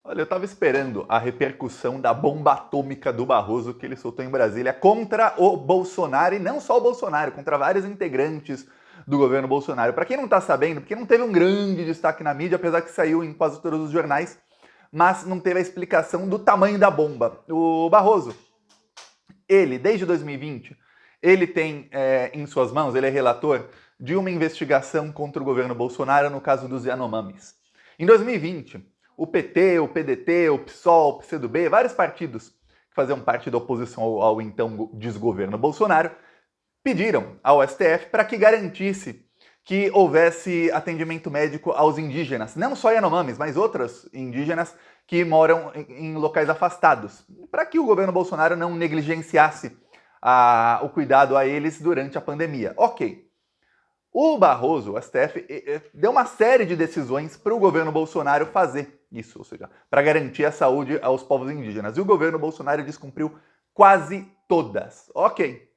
Olha, eu estava esperando a repercussão da bomba atômica do Barroso que ele soltou em Brasília contra o Bolsonaro, e não só o Bolsonaro, contra vários integrantes do governo Bolsonaro. Para quem não está sabendo, porque não teve um grande destaque na mídia, apesar que saiu em quase todos os jornais, mas não teve a explicação do tamanho da bomba. O Barroso, ele, desde 2020, ele tem em suas mãos, ele é relator de uma investigação contra o governo Bolsonaro no caso dos Yanomamis. Em 2020, o PT, o PDT, o PSOL, o PCdoB, vários partidos que faziam parte da oposição ao então desgoverno Bolsonaro, pediram ao STF para que garantisse que houvesse atendimento médico aos indígenas, não só Yanomamis, mas outros indígenas que moram em locais afastados, para que o governo Bolsonaro não negligenciasse o cuidado a eles durante a pandemia. Ok. O Barroso, o STF, deu uma série de decisões para o governo Bolsonaro fazer isso, ou seja, para garantir a saúde aos povos indígenas. E o governo Bolsonaro descumpriu quase todas. Ok.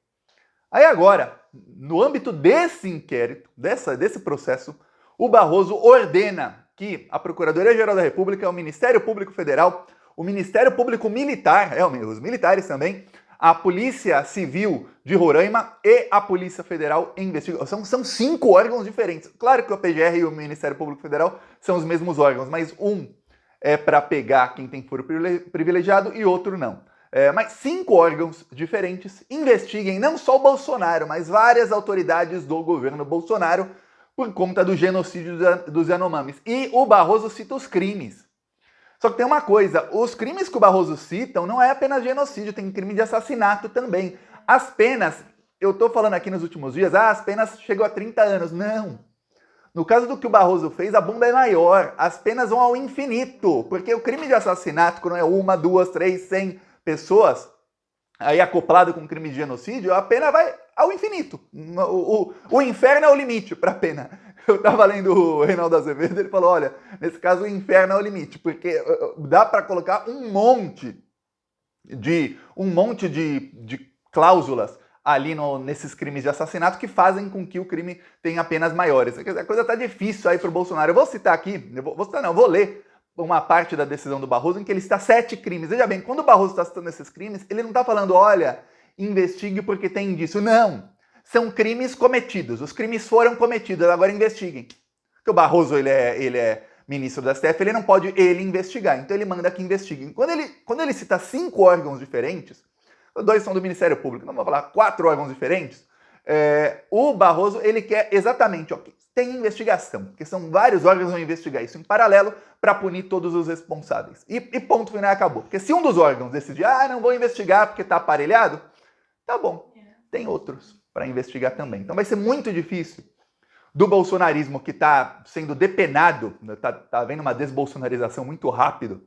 Aí agora, no âmbito desse inquérito, desse processo, o Barroso ordena que a Procuradoria-Geral da República, o Ministério Público Federal, o Ministério Público Militar, os militares também, a Polícia Civil de Roraima e a Polícia Federal investigam. São 5 órgãos diferentes. Claro que o PGR e o Ministério Público Federal são os mesmos órgãos, mas um é para pegar quem tem foro privilegiado e outro não. Mas 5 órgãos diferentes investiguem não só o Bolsonaro, mas várias autoridades do governo Bolsonaro por conta do genocídio dos Yanomamis. E o Barroso cita os crimes. Só que tem uma coisa, os crimes que o Barroso citam não é apenas genocídio, tem crime de assassinato também. As penas, eu tô falando aqui nos últimos dias, as penas chegam a 30 anos. Não. No caso do que o Barroso fez, a bomba é maior. As penas vão ao infinito, porque o crime de assassinato, quando é 1, 2, 3, 100 pessoas, aí acoplado com o crime de genocídio, a pena vai ao infinito. O inferno é o limite para a pena. Eu estava lendo o Reinaldo Azevedo, ele falou, olha, nesse caso o inferno é o limite, porque dá para colocar um monte de cláusulas ali nesses crimes de assassinato que fazem com que o crime tenha penas maiores. A coisa tá difícil aí para o Bolsonaro. Eu vou citar aqui, vou ler uma parte da decisão do Barroso em que ele cita 7 crimes. Veja bem, quando o Barroso está citando esses crimes, ele não está falando, olha, investigue porque tem indício. Não, são crimes cometidos. Os crimes foram cometidos, agora investiguem. Porque o Barroso, ele é ministro da STF, ele não pode investigar, então ele manda que investiguem. Quando ele cita 5 órgãos diferentes, 2 são do Ministério Público, não vou falar 4 órgãos diferentes, o Barroso, ele quer exatamente, tem investigação, porque são vários órgãos que vão investigar isso em paralelo para punir todos os responsáveis. E ponto final, acabou. Porque se um dos órgãos decidir, não vou investigar porque está aparelhado, tá bom, tem outros para investigar também. Então vai ser muito difícil do bolsonarismo que está sendo depenado, está havendo uma desbolsonarização muito rápida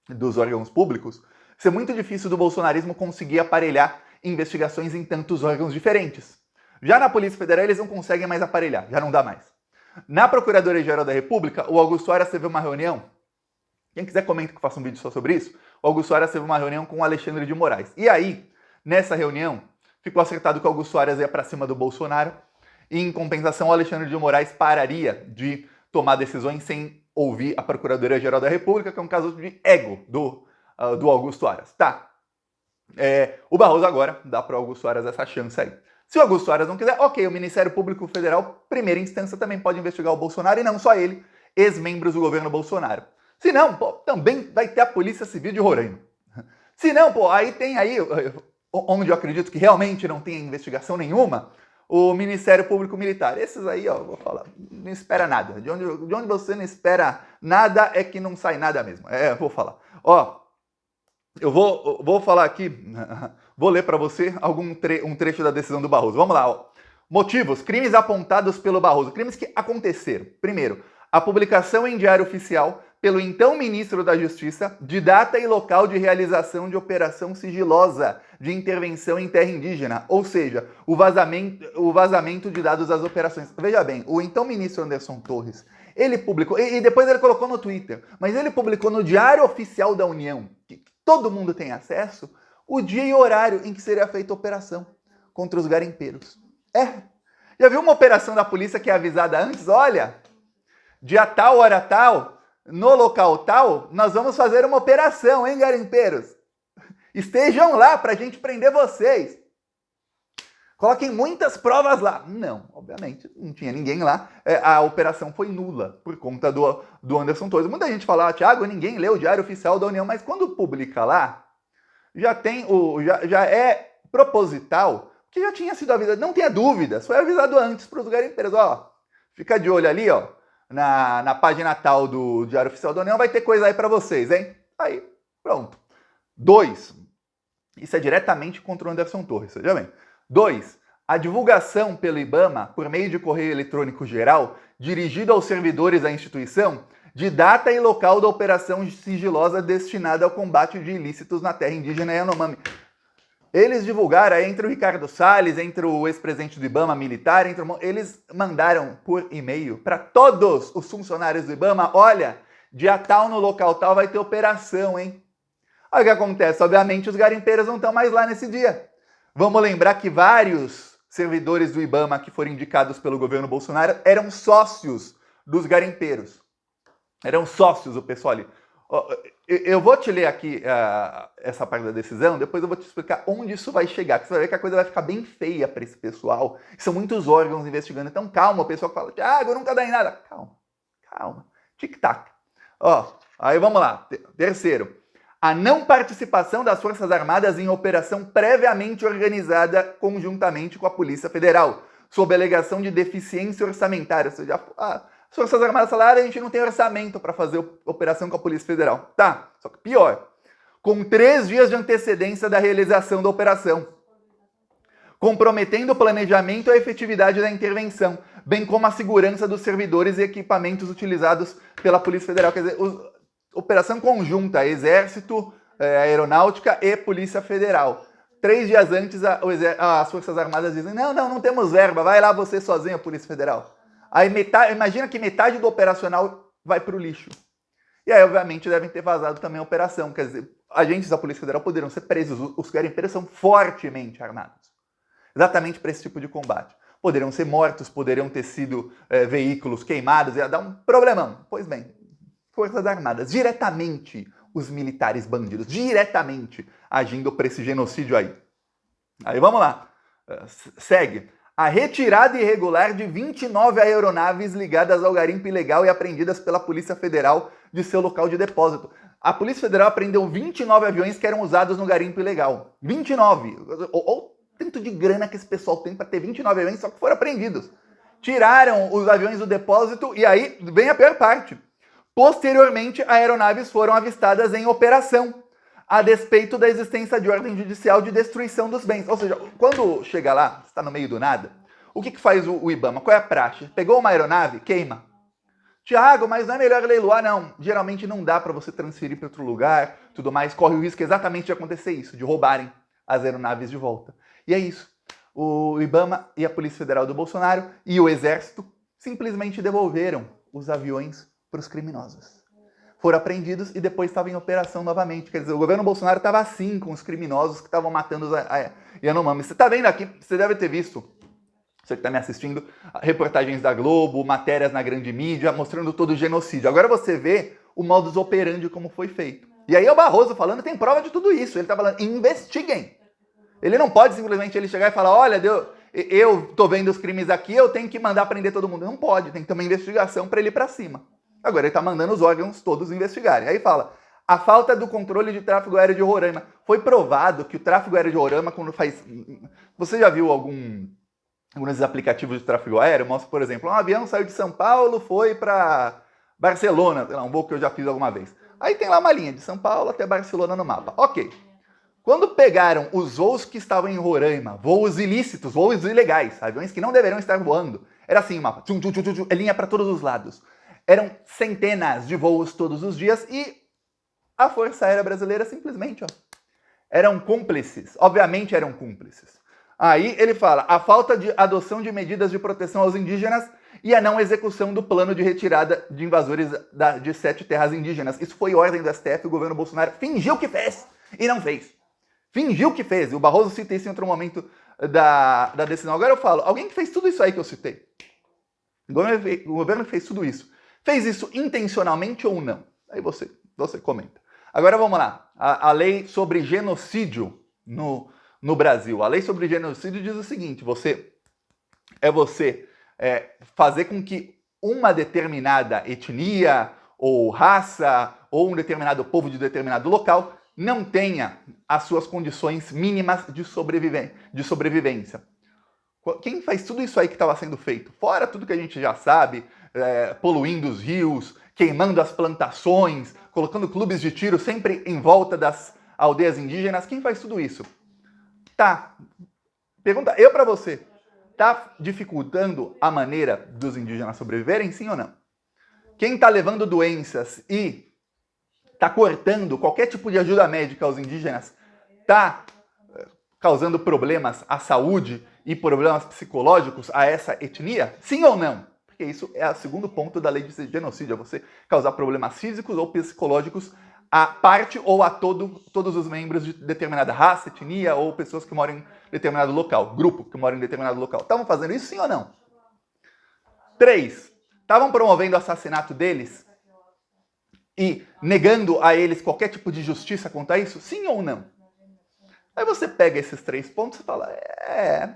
dos órgãos públicos, ser muito difícil do bolsonarismo conseguir aparelhar investigações em tantos órgãos diferentes. Já na Polícia Federal eles não conseguem mais aparelhar, já não dá mais. Na Procuradoria-Geral da República, o Augusto Aras teve uma reunião, quem quiser comenta que eu faço um vídeo só sobre isso, o Augusto Aras teve uma reunião com o Alexandre de Moraes. E aí, nessa reunião, ficou acertado que o Augusto Aras ia para cima do Bolsonaro, e em compensação o Alexandre de Moraes pararia de tomar decisões sem ouvir a Procuradoria-Geral da República, que é um caso de ego do Augusto Aras. Tá. O Barroso agora dá para o Augusto Aras essa chance aí. Se o Augusto Aras não quiser, ok, o Ministério Público Federal, primeira instância, também pode investigar o Bolsonaro, e não só ele, ex-membros do governo Bolsonaro. Se não, também vai ter a Polícia Civil de Roraima. Se não, aí tem aí, onde eu acredito que realmente não tem investigação nenhuma, o Ministério Público Militar. Esses aí, vou falar, não espera nada. De onde você não espera nada é que não sai nada mesmo. Vou falar. Eu vou falar aqui, vou ler para você um trecho da decisão do Barroso. Vamos lá. Motivos, crimes apontados pelo Barroso, crimes que aconteceram. Primeiro, a publicação em Diário Oficial pelo então ministro da Justiça de data e local de realização de operação sigilosa de intervenção em terra indígena, ou seja, o vazamento de dados das operações. Veja bem, o então ministro Anderson Torres, ele publicou, e depois ele colocou no Twitter, mas ele publicou no Diário Oficial da União, que todo mundo tem acesso, o dia e horário em que seria feita a operação contra os garimpeiros. Já viu uma operação da polícia que é avisada antes? Olha, dia tal, hora tal, no local tal, nós vamos fazer uma operação, hein, garimpeiros? Estejam lá pra gente prender vocês. Coloquem muitas provas lá. Não, obviamente, não tinha ninguém lá. A operação foi nula por conta do Anderson Torres. Muita gente fala, Thiago, ninguém lê o Diário Oficial da União, mas quando publica lá, já é proposital, que já tinha sido avisado. Não tenha dúvidas, foi avisado antes para os garimpeiros. Ó, fica de olho ali, ó, na página tal do Diário Oficial da União, vai ter coisa aí para vocês, hein? Aí, pronto. 2. Isso é diretamente contra o Anderson Torres, veja bem. 2. A divulgação pelo IBAMA, por meio de correio eletrônico geral, dirigido aos servidores da instituição, de data e local da operação sigilosa destinada ao combate de ilícitos na terra indígena Yanomami. Eles divulgaram, entre o Ricardo Salles, entre o ex-presidente do IBAMA militar, eles mandaram por e-mail para todos os funcionários do IBAMA, olha, dia tal no local tal vai ter operação, hein? Aí o que acontece? Obviamente os garimpeiros não estão mais lá nesse dia. Vamos lembrar que vários servidores do IBAMA que foram indicados pelo governo Bolsonaro eram sócios dos garimpeiros. Eram sócios, o pessoal ali. Eu vou te ler aqui essa parte da decisão, depois eu vou te explicar onde isso vai chegar, que você vai ver que a coisa vai ficar bem feia para esse pessoal. São muitos órgãos investigando, então calma, o pessoal que fala, Thiago, nunca dá em nada. Calma, tic-tac. Aí vamos lá. Terceiro. A não participação das Forças Armadas em operação previamente organizada conjuntamente com a Polícia Federal, sob alegação de deficiência orçamentária. Ou seja, as Forças Armadas falaram, a gente não tem orçamento para fazer operação com a Polícia Federal. Tá, só que pior. Com 3 dias de antecedência da realização da operação, comprometendo o planejamento e a efetividade da intervenção, bem como a segurança dos servidores e equipamentos utilizados pela Polícia Federal. Quer dizer, operação conjunta, Exército, Aeronáutica e Polícia Federal. 3 dias antes, as Forças Armadas dizem, não temos verba, vai lá você sozinho, a Polícia Federal. Aí imagina que metade do operacional vai para o lixo. E aí, obviamente, devem ter vazado também a operação. Quer dizer, agentes da Polícia Federal poderiam ser presos. Os garimpeiros são fortemente armados. Exatamente para esse tipo de combate. Poderiam ser mortos, poderiam ter sido veículos queimados, ia dar um problemão. Pois bem, Forças Armadas, diretamente os militares bandidos, diretamente agindo para esse genocídio aí. Aí vamos lá, segue. A retirada irregular de 29 aeronaves ligadas ao garimpo ilegal e apreendidas pela Polícia Federal de seu local de depósito. A Polícia Federal apreendeu 29 aviões que eram usados no garimpo ilegal. 29! Olha o tanto de grana que esse pessoal tem para ter 29 aviões, só que foram apreendidos. Tiraram os aviões do depósito e aí vem a pior parte. Posteriormente, aeronaves foram avistadas em operação, a despeito da existência de ordem judicial de destruição dos bens. Ou seja, quando chega lá, está no meio do nada, o que faz o IBAMA? Qual é a praxe? Pegou uma aeronave, queima. Tiago, mas não é melhor leiloar? Não. Geralmente não dá para você transferir para outro lugar, tudo mais. Corre o risco exatamente de acontecer isso, de roubarem as aeronaves de volta. E é isso. O IBAMA e a Polícia Federal do Bolsonaro e o Exército simplesmente devolveram os aviões para os criminosos. Foram apreendidos e depois estavam em operação novamente. Quer dizer, o governo Bolsonaro estava assim com os criminosos que estavam matando os Yanomami. Você está vendo aqui, você deve ter visto, você que está me assistindo, reportagens da Globo, matérias na grande mídia, mostrando todo o genocídio. Agora você vê o modus operandi como foi feito. E aí o Barroso falando, tem prova de tudo isso. Ele está falando, investiguem. Ele não pode simplesmente ele chegar e falar, olha, eu tô vendo os crimes aqui, eu tenho que mandar prender todo mundo. Não pode, tem que ter uma investigação para ele ir para cima. Agora ele está mandando os órgãos todos investigarem. Aí fala, a falta do controle de tráfego aéreo de Roraima. Foi provado que o tráfego aéreo de Roraima, quando faz... Você já viu alguns aplicativos de tráfego aéreo? Mostra, por exemplo, um avião saiu de São Paulo, foi para Barcelona, sei lá, um voo que eu já fiz alguma vez. Aí tem lá uma linha de São Paulo até Barcelona no mapa. Ok. Quando pegaram os voos que estavam em Roraima, voos ilícitos, voos ilegais, aviões que não deveriam estar voando, era assim o mapa, é linha para todos os lados. Eram centenas de voos todos os dias e a Força Aérea Brasileira simplesmente, eram cúmplices. Obviamente eram cúmplices. Aí ele fala, a falta de adoção de medidas de proteção aos indígenas e a não execução do plano de retirada de invasores de 7 terras indígenas. Isso foi ordem do STF, o governo Bolsonaro fingiu que fez e não fez. Fingiu que fez. O Barroso cita isso em outro momento da decisão. Agora eu falo, alguém que fez tudo isso aí que eu citei. O governo fez tudo isso. Fez isso intencionalmente ou não? Aí você comenta. Agora vamos lá. A lei sobre genocídio no Brasil. A lei sobre genocídio diz o seguinte: você fazer com que uma determinada etnia ou raça ou um determinado povo de determinado local não tenha as suas condições mínimas de sobrevivência. Quem faz tudo isso aí que estava sendo feito? Fora tudo que a gente já sabe, poluindo os rios, queimando as plantações, colocando clubes de tiro sempre em volta das aldeias indígenas. Quem faz tudo isso? Tá. Pergunta eu para você. Tá dificultando a maneira dos indígenas sobreviverem, sim ou não? Quem está levando doenças e está cortando qualquer tipo de ajuda médica aos indígenas, está causando problemas à saúde e problemas psicológicos a essa etnia? Sim ou não? Porque isso é o segundo ponto da lei de genocídio, é você causar problemas físicos ou psicológicos a parte ou a todos os membros de determinada raça, etnia ou pessoas que moram em determinado local, grupo que mora em determinado local. Estavam fazendo isso, sim ou não? 3. Estavam promovendo o assassinato deles e negando a eles qualquer tipo de justiça quanto a isso? Sim ou não? Aí você pega esses 3 pontos e fala,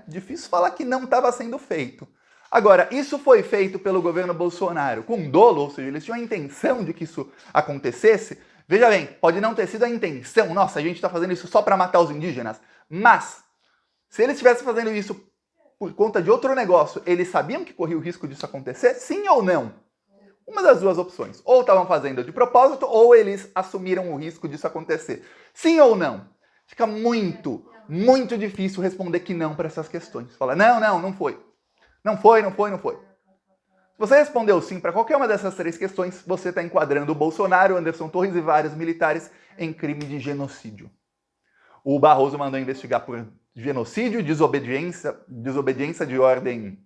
difícil falar que não estava sendo feito. Agora, isso foi feito pelo governo Bolsonaro com dolo, ou seja, eles tinham a intenção de que isso acontecesse. Veja bem, pode não ter sido a intenção, nossa, a gente está fazendo isso só para matar os indígenas, mas se eles estivessem fazendo isso por conta de outro negócio, eles sabiam que corria o risco disso acontecer? Sim ou não? Uma das duas opções. Ou estavam fazendo de propósito, ou eles assumiram o risco disso acontecer. Sim ou não? Fica muito, muito difícil responder que não para essas questões. Fala, não foi. Não foi. Se você respondeu sim para qualquer uma dessas 3 questões, você está enquadrando o Bolsonaro, Anderson Torres e vários militares em crime de genocídio. O Barroso mandou investigar por genocídio, desobediência de ordem,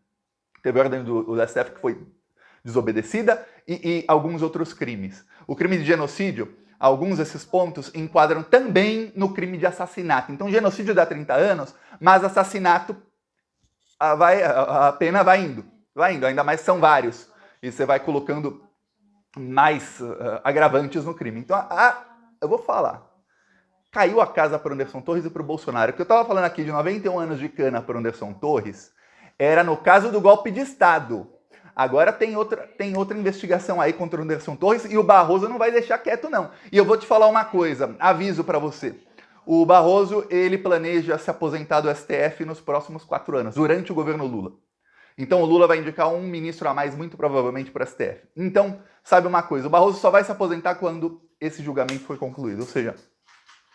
teve ordem do STF que foi desobedecida e alguns outros crimes. O crime de genocídio, alguns desses pontos enquadram também no crime de assassinato. Então, genocídio dá 30 anos, mas assassinato, a pena vai indo, ainda mais são vários. E você vai colocando mais agravantes no crime. Então, eu vou falar. Caiu a casa para o Anderson Torres e para o Bolsonaro. O que eu estava falando aqui de 91 anos de cana para o Anderson Torres era no caso do golpe de Estado. Agora tem outra investigação aí contra o Anderson Torres e o Barroso não vai deixar quieto, não. E eu vou te falar uma coisa, aviso para você. O Barroso, ele planeja se aposentar do STF nos próximos 4 anos, durante o governo Lula. Então o Lula vai indicar um ministro a mais, muito provavelmente, para o STF. Então, sabe uma coisa, o Barroso só vai se aposentar quando esse julgamento for concluído. Ou seja,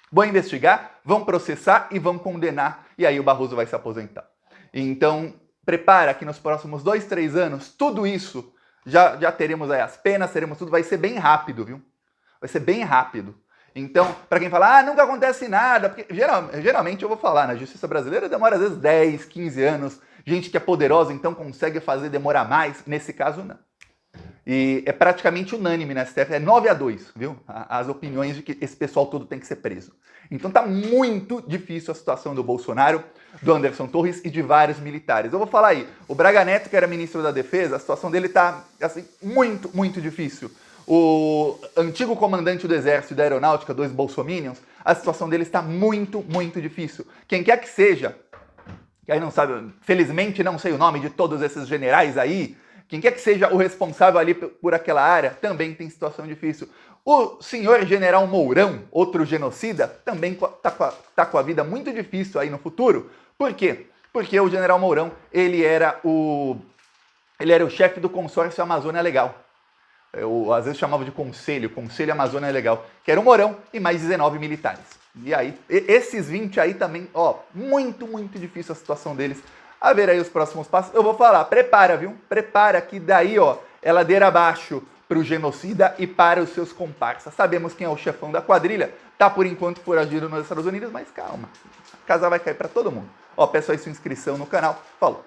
vão investigar, vão processar e vão condenar, e aí o Barroso vai se aposentar. Então, prepara que nos próximos 2, 3 anos, tudo isso, já teremos aí as penas, teremos tudo, vai ser bem rápido, viu? Vai ser bem rápido. Então, para quem fala, nunca acontece nada, porque geralmente eu vou falar, na justiça brasileira demora às vezes 10, 15 anos, gente que é poderosa então consegue fazer demorar mais, nesse caso não. E é praticamente unânime na STF, é 9-2, viu? As opiniões de que esse pessoal todo tem que ser preso. Então tá muito difícil a situação do Bolsonaro, do Anderson Torres e de vários militares. Eu vou falar aí, o Braga Neto, que era ministro da Defesa, a situação dele tá, assim, muito, muito difícil. O antigo comandante do Exército e da Aeronáutica, 2 bolsominions, a situação dele está muito, muito difícil. Quem quer que seja, que aí não sabe, felizmente não sei o nome de todos esses generais aí, quem quer que seja o responsável ali por aquela área, também tem situação difícil. O senhor general Mourão, outro genocida, também tá com a vida muito difícil aí no futuro. Por quê? Porque o general Mourão, ele era o chefe do consórcio Amazônia Legal. Eu às vezes chamava de Conselho Amazônia Legal, que era o Mourão e mais 19 militares. E aí, esses 20 aí também, muito, muito difícil a situação deles. A ver aí os próximos passos. Eu vou falar, prepara, viu? Prepara que daí, é ladeira abaixo para o genocida e para os seus comparsas. Sabemos quem é o chefão da quadrilha, tá por enquanto foragido nos Estados Unidos, mas calma, a casa vai cair para todo mundo. Peço aí sua inscrição no canal. Falou!